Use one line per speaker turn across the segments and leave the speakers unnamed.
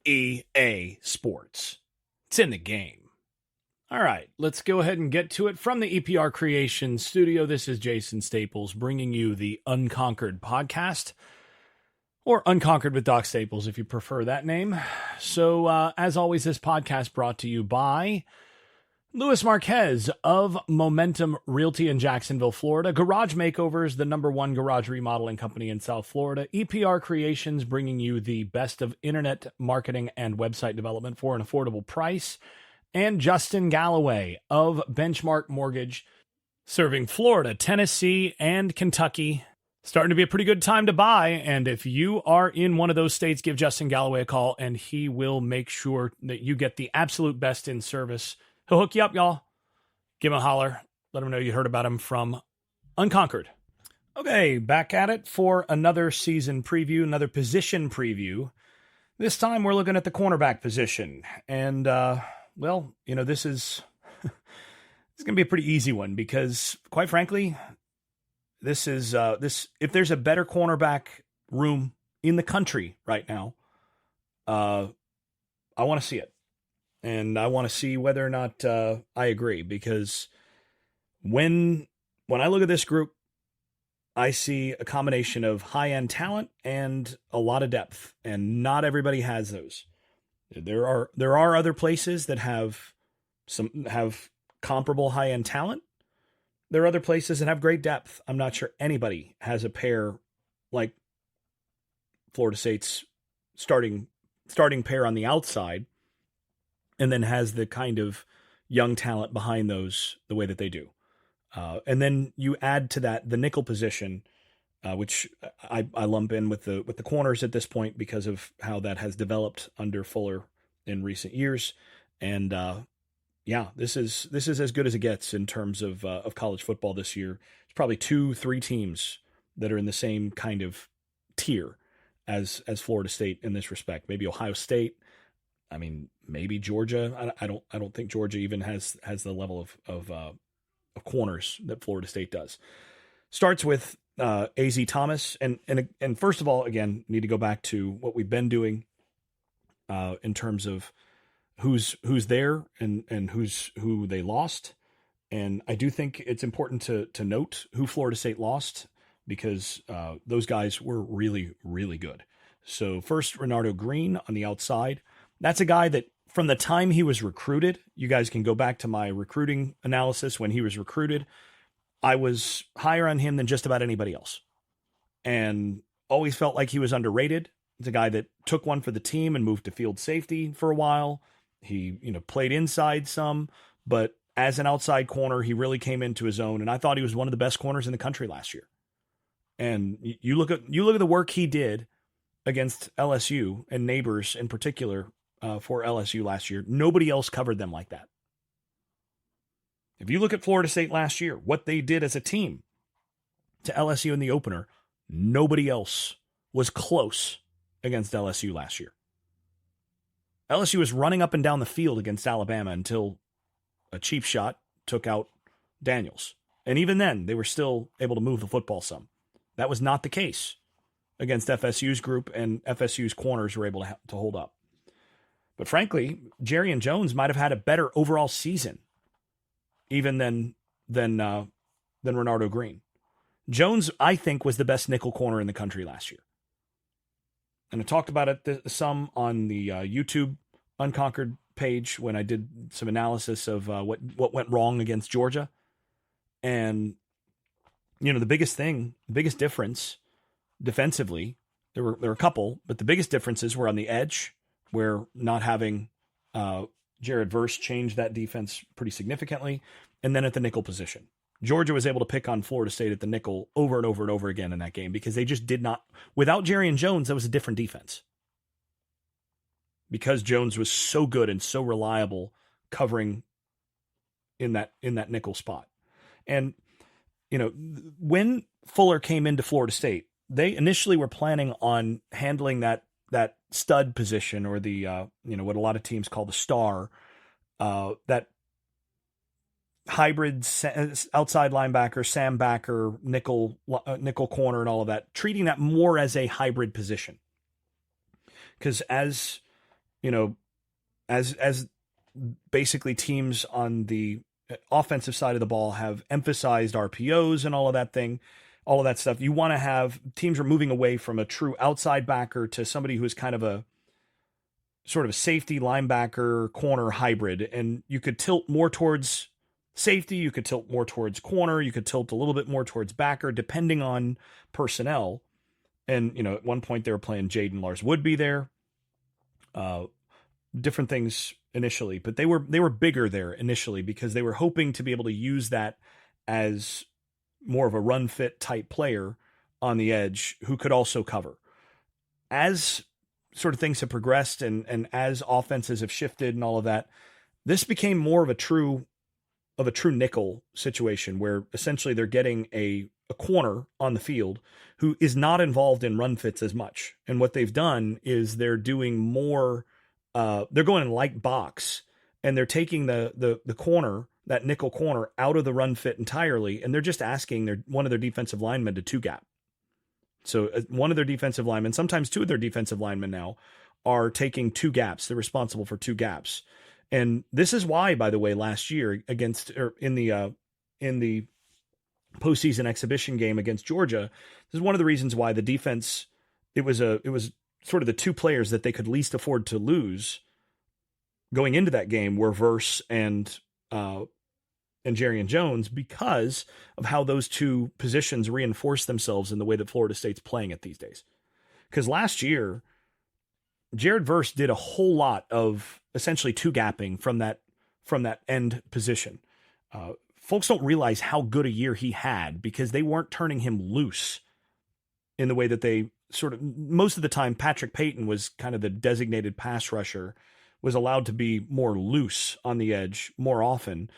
EA Sports. It's in the game. All right, let's go ahead and get to it. From the EPR Creations studio, this is Jason Staples bringing you the Unconquered podcast, or Unconquered with Doc Staples if you prefer that name. So, as always, this podcast brought to you by Luis Marquez of Momentum Realty in Jacksonville, Florida. Garage Makeovers, the #1 garage remodeling company in South Florida. EPR Creations, bringing you the best of internet marketing and website development for an affordable price. And Justin Galloway of Benchmark Mortgage, serving Florida, Tennessee, and Kentucky. Starting to be a pretty good time to buy. And if you are in one of those states, give Justin Galloway a call, and he will make sure that you get the absolute best in service. He'll hook you up, y'all. Give him a holler. Let him know you heard about him from Unconquered. Okay, back at it for another season preview, another position preview. This time we're looking at the cornerback position. And, well, you know, this is this is going to be a pretty easy one because, quite frankly, this is if there's a better cornerback room in the country right now, I want to see it. And I want to see whether or not I agree, because when I look at this group, I see a combination of high-end talent and a lot of depth, and not everybody has those. There are other places that have comparable high-end talent. There are other places that have great depth. I'm not sure anybody has a pair like Florida State's starting pair on the outside, and then has the kind of young talent behind those the way that they do. And then you add to that the nickel position, which I lump in with the corners at this point because of how that has developed under Fuller in recent years. And this is as good as it gets in terms of college football this year. It's probably 2-3 teams that are in the same kind of tier as Florida State in this respect. Maybe Ohio State. I mean, maybe Georgia. I don't think Georgia even has the level of corners that Florida State does. Starts with A.Z. Thomas, and first of all, again, need to go back to what we've been doing in terms of who's there and who they lost. And I do think it's important to note who Florida State lost, because those guys were really, really good. So first, Renardo Green on the outside. That's a guy that from the time he was recruited, you guys can go back to my recruiting analysis when he was recruited, I was higher on him than just about anybody else, and always felt like he was underrated. It's a guy that took one for the team and moved to field safety for a while. He, played inside some, but as an outside corner, he really came into his own. And I thought he was one of the best corners in the country last year. And you look at the work he did against LSU and Neighbors in particular, for LSU last year. Nobody else covered them like that. If you look at Florida State last year, what they did as a team to LSU in the opener, nobody else was close against LSU last year. LSU was running up and down the field against Alabama until a cheap shot took out Daniels. And even then, they were still able to move the football some. That was not the case against FSU's group, and FSU's corners were able to hold up. But frankly, Jerry and Jones might have had a better overall season even than Renardo Green. Jones, I think, was the best nickel corner in the country last year. And I talked about it some on the YouTube Unconquered page when I did some analysis of what went wrong against Georgia. And, the biggest difference defensively, there were a couple, but the biggest differences were on the edge, where not having Jared Verse changed that defense pretty significantly, and then at the nickel position. Georgia was able to pick on Florida State at the nickel over and over and over again in that game because they just did not. Without Jerry and Jones, that was a different defense. Because Jones was so good and so reliable covering in that nickel spot. And, when Fuller came into Florida State, they initially were planning on handling that stud position, or the what a lot of teams call the star, that hybrid outside linebacker, Sam backer, nickel corner, and all of that, treating that more as a hybrid position. Because as as basically teams on the offensive side of the ball have emphasized RPOs and all of that stuff. You want to have teams are moving away from a true outside backer to somebody who is kind of a sort of a safety linebacker corner hybrid. And you could tilt more towards safety. You could tilt more towards corner. You could tilt a little bit more towards backer, depending on personnel. And, at one point they were playing Jaden Lars Woodby there. Different things initially, but they were bigger there initially because they were hoping to be able to use that as more of a run fit type player on the edge who could also cover. As sort of things have progressed and as offenses have shifted and all of that, this became more of a true nickel situation where essentially they're getting a corner on the field who is not involved in run fits as much. And what they've done is they're doing more, they're going in light box and they're taking the corner, that nickel corner, out of the run fit entirely. And they're just asking one of their defensive linemen to two gap. So one of their defensive linemen, sometimes two of their defensive linemen now, are taking two gaps. They're responsible for two gaps. And this is why, by the way, last year in the postseason exhibition game against Georgia, this is one of the reasons why the defense, it was sort of the two players that they could least afford to lose going into that game were Verse and Jarrian Jones, because of how those two positions reinforce themselves in the way that Florida State's playing it these days. Because last year, Jared Verse did a whole lot of essentially two gapping from that end position. Folks don't realize how good a year he had because they weren't turning him loose in the way that they sort of, most of the time, Patrick Payton was kind of the designated pass rusher, was allowed to be more loose on the edge more often.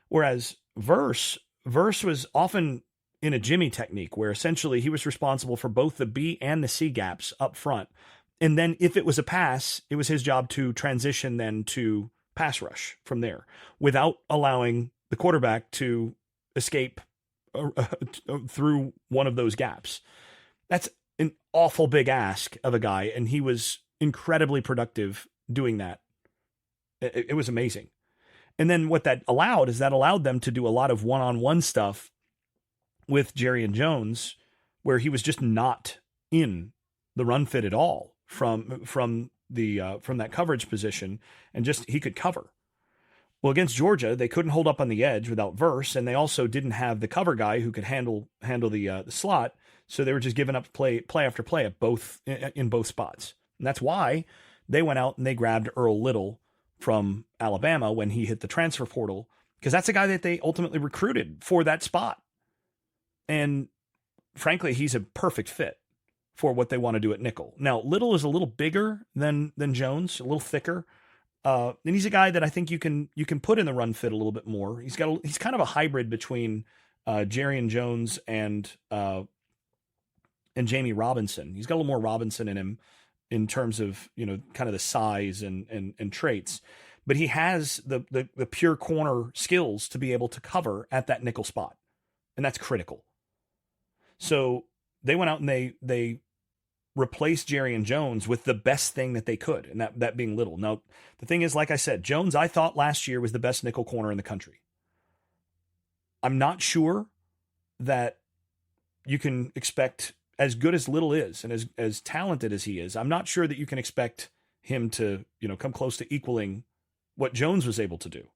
Whereas Verse was often in a Jimmy technique where essentially he was responsible for both the B and the C gaps up front. And then if it was a pass, it was his job to transition then to pass rush from there without allowing the quarterback to escape through one of those gaps. That's an awful big ask of a guy, and he was incredibly productive doing that. It was amazing. And then what that allowed them to do a lot of one-on-one stuff with Jarrian Jones, where he was just not in the run fit at all from that coverage position, and just he could cover. Well, against Georgia, they couldn't hold up on the edge without Verse, and they also didn't have the cover guy who could handle the slot, so they were just giving up play after play in both spots. And that's why they went out and they grabbed Earl Little from Alabama when he hit the transfer portal, because that's a guy that they ultimately recruited for that spot. And frankly, he's a perfect fit for what they want to do at nickel. Now, Little is a little bigger than Jones, a little thicker. And he's a guy that I think you can put in the run fit a little bit more. He's kind of a hybrid between Jarrian Jones and Jamie Robinson. He's got a little more Robinson in him in terms of, kind of the size and traits, but he has the pure corner skills to be able to cover at that nickel spot. And that's critical. So they went out and they replaced Jarrian Jones with the best thing that they could, and that being Little. Now, the thing is, like I said, Jones, I thought last year was the best nickel corner in the country. I'm not sure that you can expect, as good as Little is and as talented as he is, I'm not sure that you can expect him to, come close to equaling what Jones was able to do.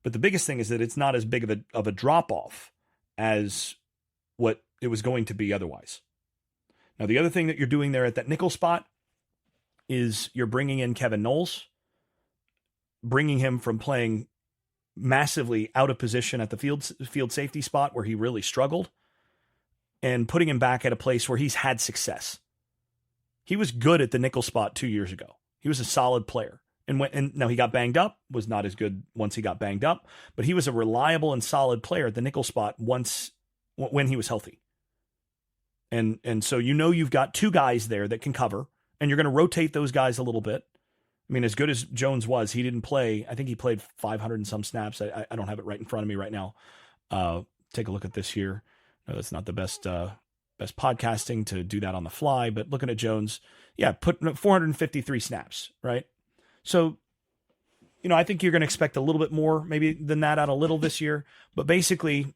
But the biggest thing is that it's not as big of a drop-off as what it was going to be otherwise. Now, the other thing that you're doing there at that nickel spot is you're bringing in Kevin Knowles, bringing him from playing massively out of position at the field safety spot where he really struggled, and putting him back at a place where he's had success. He was good at the nickel spot 2 years ago. He was a solid player. And now he got banged up, was not as good once he got banged up, but he was a reliable and solid player at the nickel spot when he was healthy. And so you've got two guys there that can cover, and you're going to rotate those guys a little bit. I mean, as good as Jones was, he didn't play. I think he played 500 and some snaps. I don't have it right in front of me right now. Take a look at this here. No, that's not the best podcasting to do that on the fly, but looking at Jones, put 453 snaps, right? So, I think you're going to expect a little bit more maybe than that out of Little this year. But basically,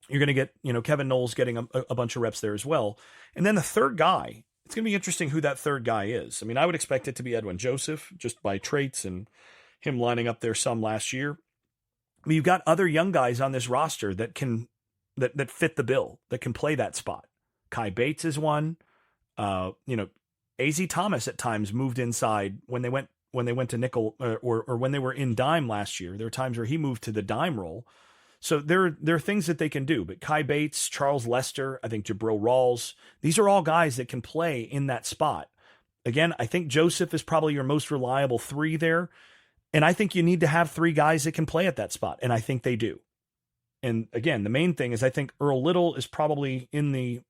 you're going to get, Kevin Knowles getting a bunch of reps there as well. And then the third guy, it's going to be interesting who that third guy is. I mean, I would expect it to be Edwin Joseph just by traits and him lining up there some last year. I mean, you've got other young guys on this roster that that fit the bill, that can play that spot. Kai Bates is one. A.Z. Thomas at times moved inside when they went to nickel or when they were in dime last year. There were times where he moved to the dime role. So there are things that they can do. But Kai Bates, Charles Lester, I think Jabril Rawls, these are all guys that can play in that spot. Again, I think Joseph is probably your most reliable three there. And I think you need to have three guys that can play at that spot. And I think they do. And again, the main thing is I think Earl Little is probably in the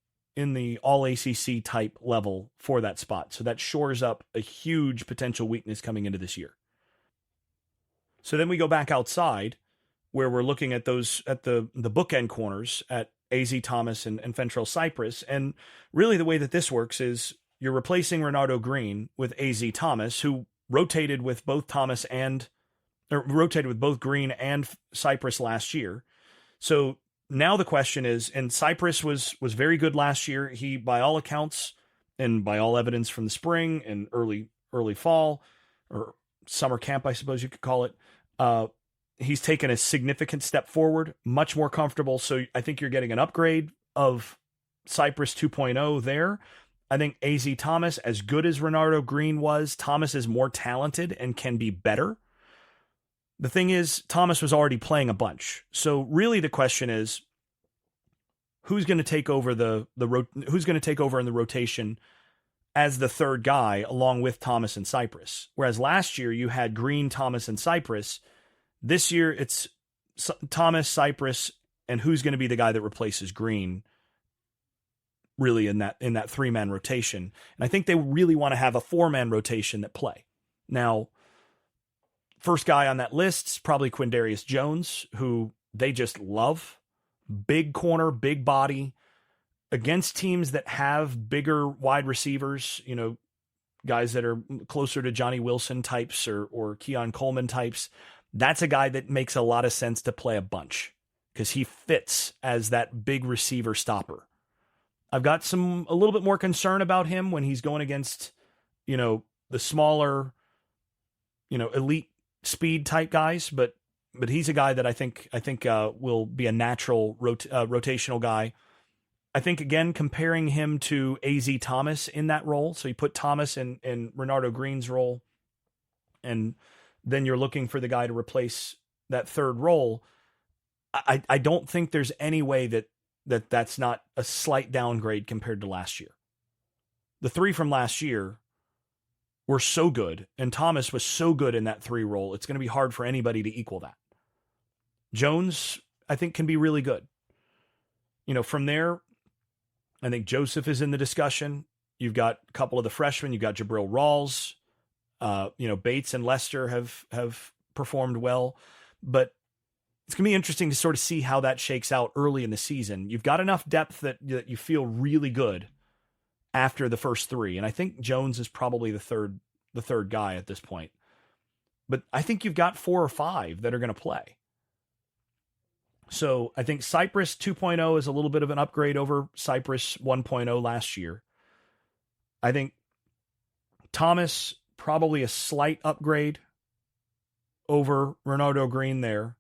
all ACC type level for that spot. So that shores up a huge potential weakness coming into this year. So then we go back outside where we're looking at those at the bookend corners at A.Z. Thomas and Fentrell Cypress. And really the way that this works is you're replacing Renardo Green with A.Z. Thomas, who rotated with both Green and Cypress last year. So now the question is, and Cypress was very good last year. He, by all accounts and by all evidence from the spring and early fall or summer camp, I suppose you could call it, he's taken a significant step forward, much more comfortable. So I think you're getting an upgrade of Cypress 2.0 there. I think A.Z. Thomas, as good as Renardo Green was, Thomas is more talented and can be better. The thing is, Thomas was already playing a bunch. So really the question is, who's going to take over who's going to take over in the rotation as the third guy along with Thomas and Cypress? Whereas last year you had Green, Thomas, and Cypress. This year it's Thomas, Cypress, and who's going to be the guy that replaces Green really in that three-man rotation. And I think they really want to have a four-man rotation that play. Now, first guy on that list is probably Quindarius Jones, who they just love. Big corner, big body. Against teams that have bigger wide receivers, guys that are closer to Johnny Wilson types or Keon Coleman types, that's a guy that makes a lot of sense to play a bunch because he fits as that big receiver stopper. I've got a little bit more concern about him when he's going against, the smaller, elite speed type guys, but he's a guy that I think will be a natural rotational guy. I think again comparing him to A.Z. Thomas in that role, so you put Thomas in Renardo Green's role, and then you're looking for the guy to replace that third role. I don't think there's any way that's not a slight downgrade compared to last year. The three from last year were so good, and Thomas was so good in that three role, it's going to be hard for anybody to equal that. Jones, I think, can be really good. From there, I think Joseph is in the discussion. You've got a couple of the freshmen. You've got Jabril Rawls. Bates and Lester have performed well. But it's going to be interesting to sort of see how that shakes out early in the season. You've got enough depth that you feel really good after the first three. And I think Jones is probably the third guy at this point. But I think you've got 4 or 5 that are going to play. So I think Cypress 2.0 is a little bit of an upgrade over Cypress 1.0 last year. I think Thomas, probably a slight upgrade over Renardo Green there.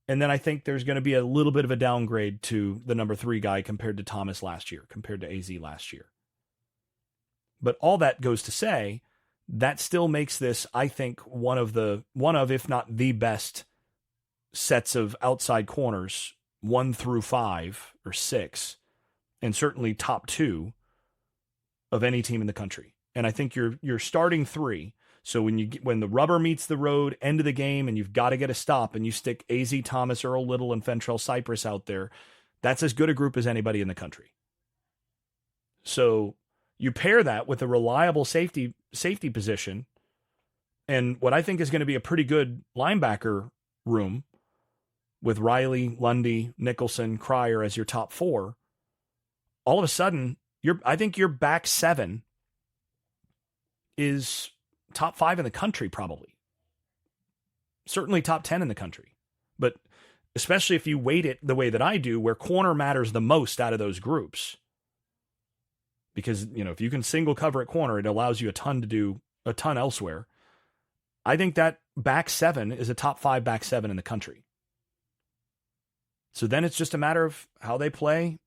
And then I think there's going to be a little bit of a downgrade to the number 3 guy compared to Thomas last year, compared to AZ last year. But all that goes to say, that still makes this, I think, one of, if not the best sets of outside corners, 1 through 5 or 6, and certainly top 2 of any team in the country. And I think you're starting 3. So when the rubber meets the road, end of the game, and you've got to get a stop, and you stick AZ Thomas, Earl Little, and Fentrell Cypress out there, that's as good a group as anybody in the country. So you pair that with a reliable safety position, and what I think is going to be a pretty good linebacker room with Riley, Lundy, Nicholson, Cryer as your top 4. All of a sudden, I think your back 7 is top 5 in the country, probably. Certainly top 10 in the country. But especially if you weight it the way that I do, where corner matters the most out of those groups. Because, if you can single cover at corner, it allows you a ton elsewhere. I think that back 7 is a top 5 back 7 in the country. So then it's just a matter of how they play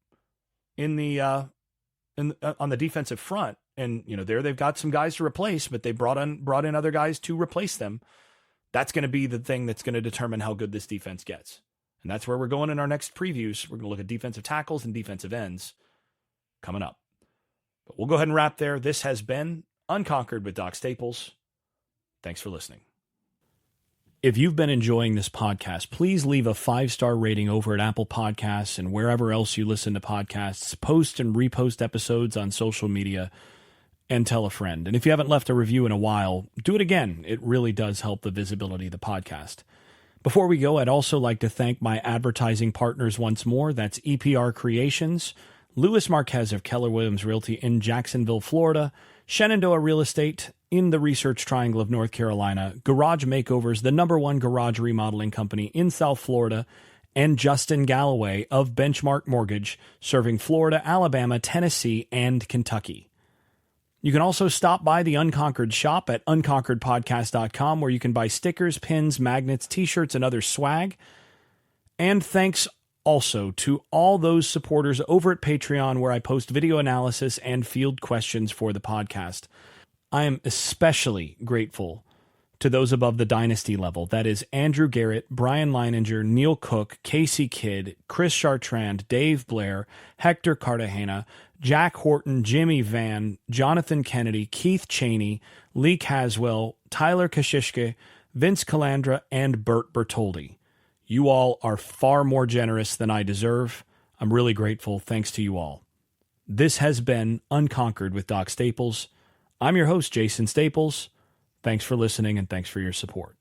on the defensive front. And, there they've got some guys to replace, but they brought in other guys to replace them. That's going to be the thing that's going to determine how good this defense gets. And that's where we're going in our next previews. We're going to look at defensive tackles and defensive ends coming up. But we'll go ahead and wrap there. This has been Unconquered with Doc Staples. Thanks for listening. If you've been enjoying this podcast, please leave a 5-star rating over at Apple Podcasts and wherever else you listen to podcasts. Post and repost episodes on social media and tell a friend. And if you haven't left a review in a while, do it again. It really does help the visibility of the podcast. Before we go, I'd also like to thank my advertising partners once more. That's EPR Creations, Louis Marquez of Keller Williams Realty in Jacksonville, Florida, Shenandoah Real Estate in the Research Triangle of North Carolina, Garage Makeovers, the #1 garage remodeling company in South Florida, and Justin Galloway of Benchmark Mortgage, serving Florida, Alabama, Tennessee, and Kentucky. You can also stop by the Unconquered Shop at unconqueredpodcast.com, where you can buy stickers, pins, magnets, t-shirts, and other swag. And thanks also to all those supporters over at Patreon, where I post video analysis and field questions for the podcast. I am especially grateful to those above the dynasty level. That is Andrew Garrett, Brian Leininger, Neil Cook, Casey Kidd, Chris Chartrand, Dave Blair, Hector Cartagena, Jack Horton, Jimmy Van, Jonathan Kennedy, Keith Cheney, Lee Caswell, Tyler Kashishke, Vince Calandra, and Bert Bertoldi. You all are far more generous than I deserve. I'm really grateful. Thanks to you all. This has been Unconquered with Doc Staples. I'm your host, Jason Staples. Thanks for listening, and thanks for your support.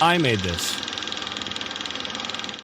I made this.